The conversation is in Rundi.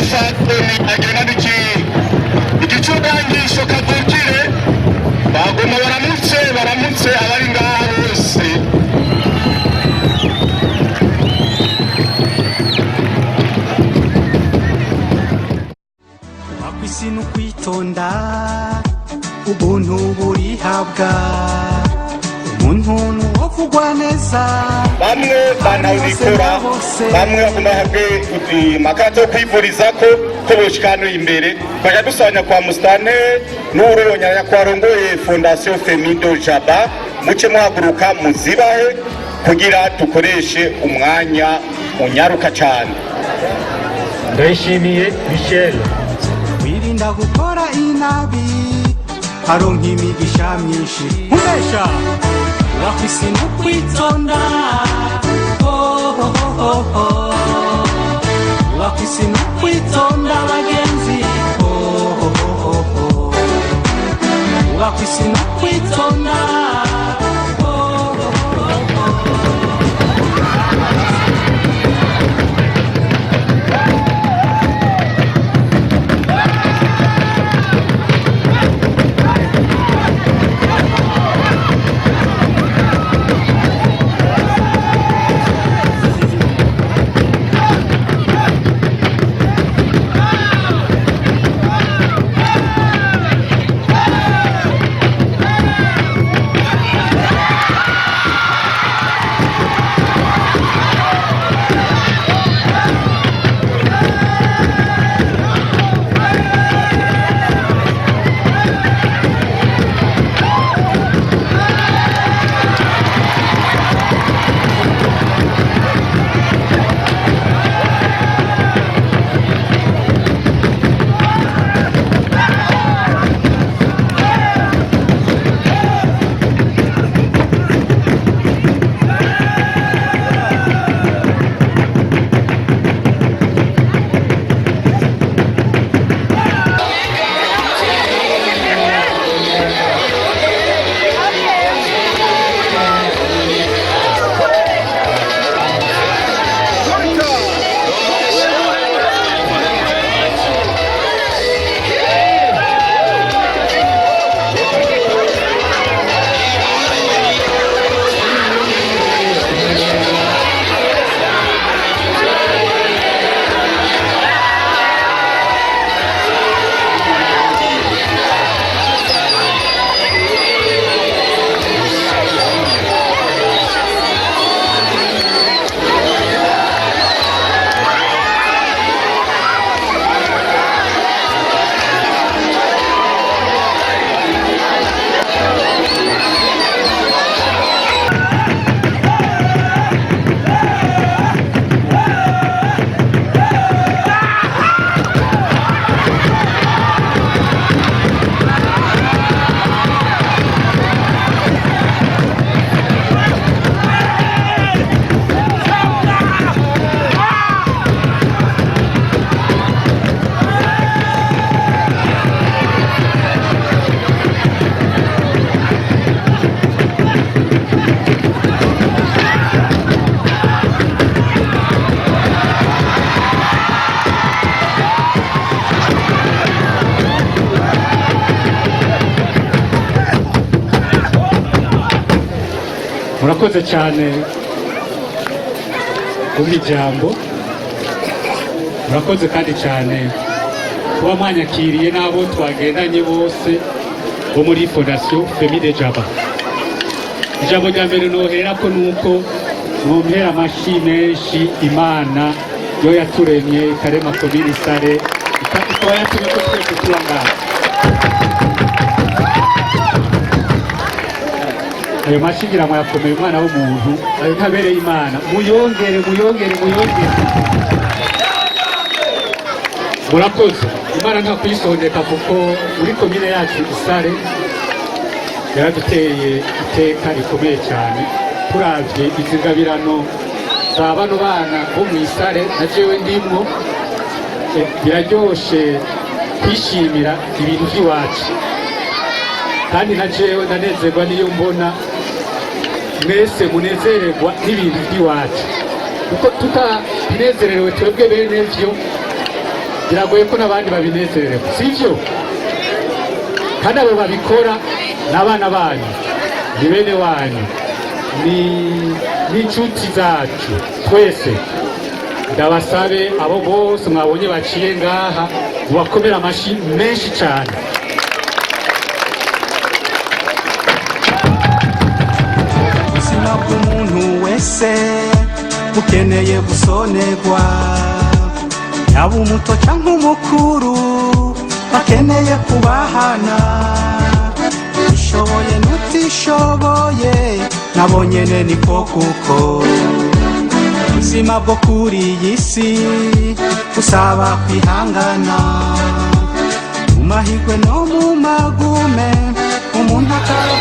umufasoni agenda igicurangisho kavukire bagoma baramutse abari ngaha bose. Wakwisi n'ukwitonda ubuntu burihabwa umuntu nuwovugwa neza bamwe banabikora bamwe bakunda habe makato kwivurizako ko boshikanuye imbere baja dusanya kwa mustane n'uronya yakwarongoye Fondation Femido Jaba muce muhaguruka muzibahe kugira dukoreshe umwanya unyaruka cyane. Ndayishimiye Michel. Wirinda gukora inabi haronka imigisha myinshi umesha wakwisi n'ukwitonda wakwisi n'ukwitonda bagenzi wakwisi n'ukwitonda murakoze cyane kumva ijambo, murakoze kandi cyane kuba mwanyakiriye n'abo twagendanye bose bo muri Fondation Femido Jaba. Ijambo rya mbere nohera ko nuko nompera amashi menshi Imana yo yaturemye ikarema komini Sare ikaba yatumye ko twese tuba ngaha. Ayo mashigira mwakomeye umwana w'umuntu, ayo ntabereye Imana, muyongere. Murakoze. Imana nta kuyisondeka kuko muri komine yacu Isare yaraduteye iteka rikomeye cyane. Turavye izigabirano za bano bana bo mu Isare na jewe ndimwo, biraryoshe kwishimira ibintu by'iwacu, kandi na jewe ndanezerwa niyo mbona mwese munezererwa n'ibintu by'iwacu, kuko tutanezerewe twebwe bene vyo biragoye ko n'abandi babinezerewe sivyo kandi abo babikora n'abana banyu ni bene wanyu n'inshuti zacu twese ndabasabe abo bose mwabonye baciye ngaha mubakomera amashi menshi cyane ubuzima bw'umuntu wese bukeneye gusonerwa yaba umuto cyangwa umukuru bakeneye kubahana ushoboye n'utishoboye nabo nyene niko kuko ubuzima bwo kuri iyi si busaba kwihangana mu mahirwe no mu magume umuntu ataba